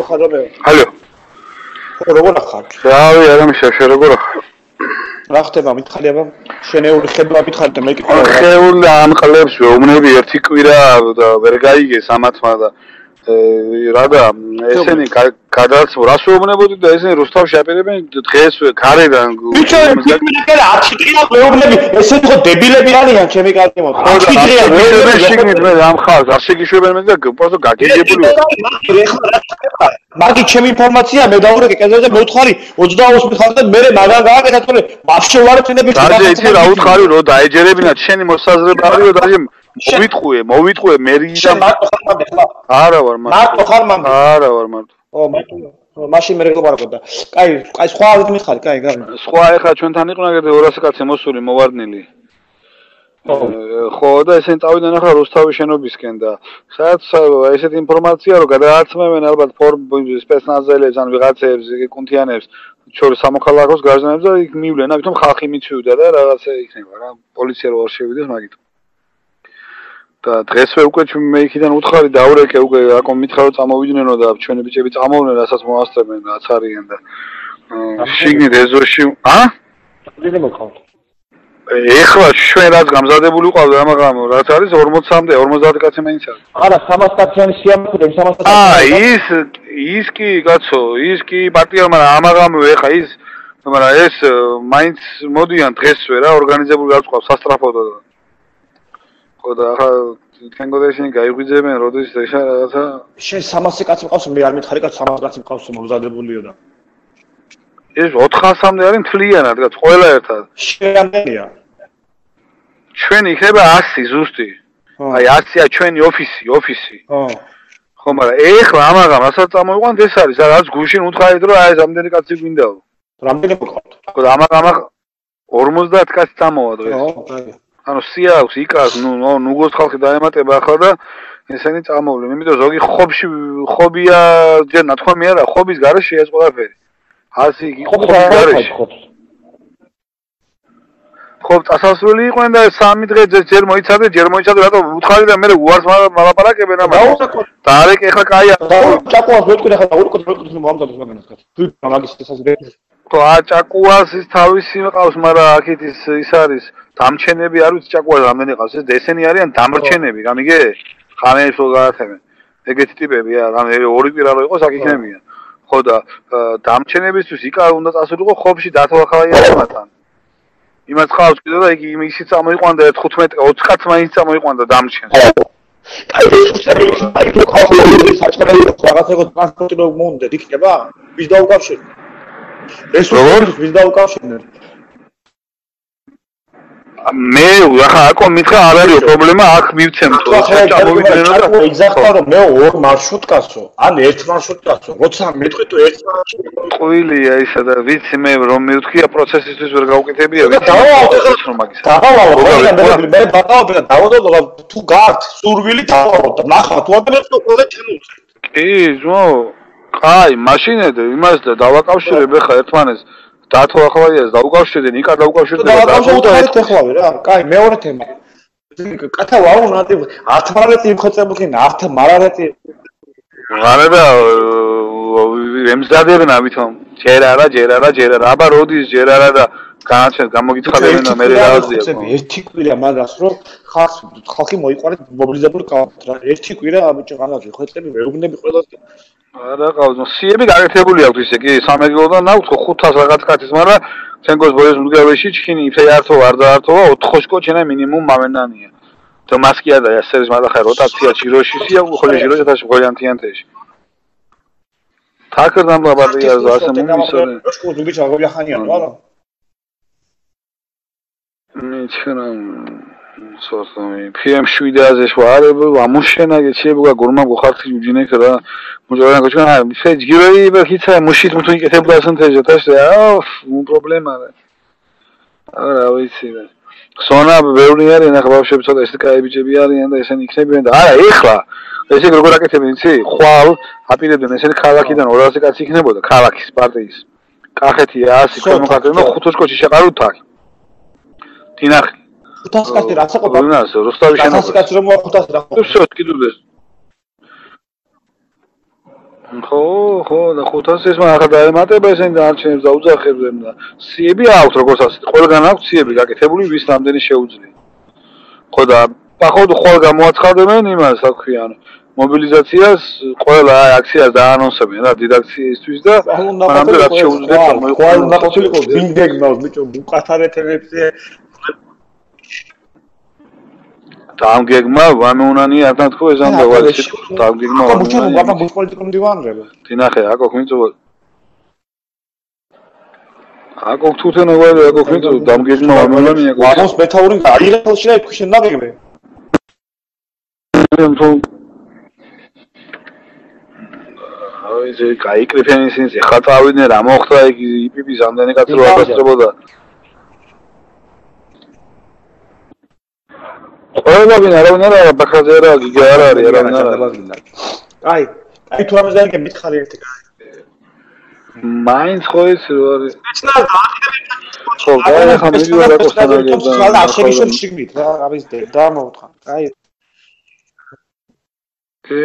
ხარობე. ალო. როგორ ახარ? რავი, არა მიშაშე როგორ ახარ? რა ხდება მითხარი აბა? შენეული ხედვა მითხარი და მეკითხა. ხეული ამყლებს ვეუბნები ერთი კვირა და ვერ გაიგეს ამათმა და რადა ესენი გადააცმო რას ვეუბნებოდი და ესენი რუსთავში აპირებენ დღეს გარედან მითხარი 10 დღეა ვეუბნები ესენი ხო დებილები არიან ჩემი კარგი მოხდა 10 დღეა ვეუბნები შიგნით მე ამ ხალხს არ შეგიშვებენ მე და პროტო გაგიგებული მაგი ჩემი ინფორმაცია მე დაურეკე კერძოზე მე ვთხარი 28 მიხარ და მე მაგან გააკეთა თორე ვაფშე ვარ წინები დაჟე იცი რა ვთხარი რომ დაეჯერებინათ შენი მოსაზრება არისო დაჟე მოვიტყვე მერიდან არა ვარ მარტო ხარ მამი არა ვარ მარტო მარტო მაშინ მე რეკლამარებდა კაი სხვა არ მიხარი კაი გარი სხვა ეხლა ჩვენთან იყო ნაგები 200 კაცი მოსული მოვარდნილი ხო და ესენ წავიდნენ ახლა რუსთავის შენობისკენ და სადაც ესეთი ინფორმაცია რომ გადააცმევენ ალბათ სპეცნაზელებს ან ვიღაცებს კუნთიანებს შორის სამოქალაქოს გარժნებს და იქ მივლენ ამიტომ ხალხი მიცვივდა და რაღაცა იქნება რა პოლიცია რო არ შევიდეს მაგით და დღესვე უკვე მე იქიდან უთხარი დაურეკე უკვე აკომ მითხრა რომ წამოვიდნენ და ჩვენი ბიჭები წამოვლენ რასაც მოასწრებენ რაც არიან და შიგნით ეზოში დიდი მოყავთ ეხლა ჩვენ რაც გამზადებული ვიყავდა ამაღამ რაც არის 40-მდე 50 კაცი მაინც არის არა 300 კაციანი სიამოვნებდა 300 ის კი კაცო ის კი პარტია მაგრამ ამაღამ ეხლა ის მაგრამ ეს მაინც მოდიან დღესვე რა ორგანიზებული გაწყობს სასტრაფოდო ხო და ახლა თენგოდეშენ გაიღვიძებენ როდის ეხა რაღაცა შენ 300 კაცი მყავს მე არ მითხარი კაც 300 კაცი მყავს მომზადებულიო და ეს 400-მდე არის მთლიანად კაც ყველა ერთად შეამდენია ჩვენ იქნება 100 ზუსტი აი 100-ია ჩვენი ოფისი ხო მაგრამ ეხლა ამაღამ რასაც წამოიყვანთ ეს არის რაც გუშინ უთხარით რომ აი ეს ამდენი კაცი გვინდაო რამდენი მოყავთ ხო და ამაღამ 50 კაცი წამოვა დღეს ანუ სია აქვს იკას ნუგოს ხალხი დაემატება ახლა და ესენი წამოვლენ იმიტომ ზოგი ხობია ჯერ ნათქვამი არა ხობის გარეშე ეს ყველაფერი 100 იგი ხობის გარეშე ხო წასასვლელი იყვნენ და 3 დღე ჯერ მოიცადე რატომ უთხარი და მე უარს მალაპარაკებენ ამას და არეკ ეხლა კაია ჭაკუას ვეთქვი ახლა ურკოთ მომამზადოს მაგანაც თუ მაგის შესაძლებელი ხო ჭაკუას ის თავისი მყავს მაგრამ აქეთ ის არის დამჩენები არ ვიცი ჭაკუას რამდენი ყავს ეს ესენი არიან დამრჩენები გამიგე ხანებს რო გაათებენ ეგეთი ტიპები რა ორი კვირა რო იყოს აქ იქნებიან ხო და დამჩენებისთვის იკა უნდა წასულიყო ხობში დათვალხალაიანებთან იმას ყავს კიდე და იგი ისიც წამოიყვანდა 15 20 კაც მაინც წამოიყვანდა დამჩენს აი საჭმელი რაღაცა ტრანსპორტი რო მომდეთ იქნება ვის დაუკავშირეთ ეს როგორ ვის დაუკავშირეთ მე ახლა აკო მითხრა არ არის პრობლემა აქ მივცემთ ჩამოვიდნენ და ეგზაქტა რომ მე ორ მარშრუტკაცო ან ერთ მარშრუტკაცო როცა მეთქვი თუ ერთ მარშრუტკაცო ყვილია ისა და ვიცი მე რომ მივთქვია პროცესისთვის ვერ გავუკეთებია ვიცი მე დავავალ თუ გაართ სურვილი დავავალ და ნახა თუ ადრე ყველა ჩემს კი ზო კაი მაშინად იმას და დავაკავშირებ ახლა ერთმანეს დათვალხალაიას დაუკავშირდნენ, იკა დაუკავშირდნენ და დავუკავშირეთ ახლავე რა. კაი, მეორე თემა. კათა ვაუ ნატი 10 მარეთი იმხეწებულქენ 10 მარეთი. არა ემზადებენ ამიტომ. ჯერ არა, აბა როდის ჯერ არა და განაჩენ გამოგიცხადებენ და მე რააზია. ერთი კვირა მაგას რომ ხალხი მოიყვანეთ მობილიზებული კალათით რა. ერთი კვირა ამიჭ განაჩენ ხეწები ვეუბნები ყველას არა ყავს სიები გაკეთებული აქვს ისე კი სამეგროდან აქვს 500 რაღაც კაცის მაგრამ თენგოს ბოის მდგავეში ჩქინი ისე ართო არ დაართოა 4 კოჩენა მინიმუმ მამენანია და მასკია და ესერის მაგახა როტაცია ჯიროშისია ხოლე ჯიროშა თაში ხოლიანთიანთეში თაკერდან ბაბადია ზასე მომისოდნენ სკუზუგი ჩაღობიახანიან რა ნიჩქნა სოსომი PM7-აზე შوارب ამუშენა გეჩებუგა გურმა გხარხი უჯინეკ რა მოჯერანა გოჩქნა ისე ჯგიროი ბახიცა მუშით თუ იკეთებდა ასანთეჟა თაშე პრობლემა არა ვიცი სონა ბევრი არის ახლა ბავშვები ცოტა ეს კაი ბიჭები არიან და ესენი იქნებიან და არა ეხლა ესე როგორ აკეთებენ იცი ხვალ აპირებდნენ ესენი ქალაქიდან 200 კაცი იქნებოდა ქალაქის პარტიის კახეთი 100 კომკატენო 500 კოჩი შეყარულთ აქ თინახი 500 კაცი რაც აყოფა რუსთავის შენობა 500 კაცი რომ 500 რა ვსო კიდუდეს ხო და 500-ის მაგ დაემატება ესენი დანარჩენებს და უძახებს და სიები აქვს როგორც ასეთ ყველგან აქვს სიები გაკეთებული ვის რამდენი შეუძლია ხო და ახლა ხოლ გამოაცხადებენ იმას რა ქვია ანუ მობილიზაციას ყველა აქციას დაანონსებენ რა დიდ აქციისთვის და მანამდე რაც შეუძლია ყოველ უნდა ყოფილიყო ბინგეგმავს ბიჭო უკათარეთებზე დამგეგმა ვამეუნანი არ დათქო ეს ამ დავალში დამგეგმა ვამეუნანი მაგრამ პოლიტიკურ მდივანრება თინახე აკო ხმიწო აკო თუთენო ვაი აკო ხმიწო დამგეგმა ვამეუნანი აკო ვამოს მეთაური აიღელში და იქ შენაგებე აი ზე გაიკრიფენ ისინი ხა წავიდნენ რა მოხდა იქ იპიპის ამდენი კაცი რო აკაცრებოდა ყველაფერი არავინ არა ბაქრაძე არა გიგა არა არის არავინ არა აი თუ ამას დაიგე მითხარი ერთი მაინც ხო ის რო არის ხო და ხა მივიდა რა ხდება და აღშენიშო შიგნით რა ამის და მოუთხა აი კი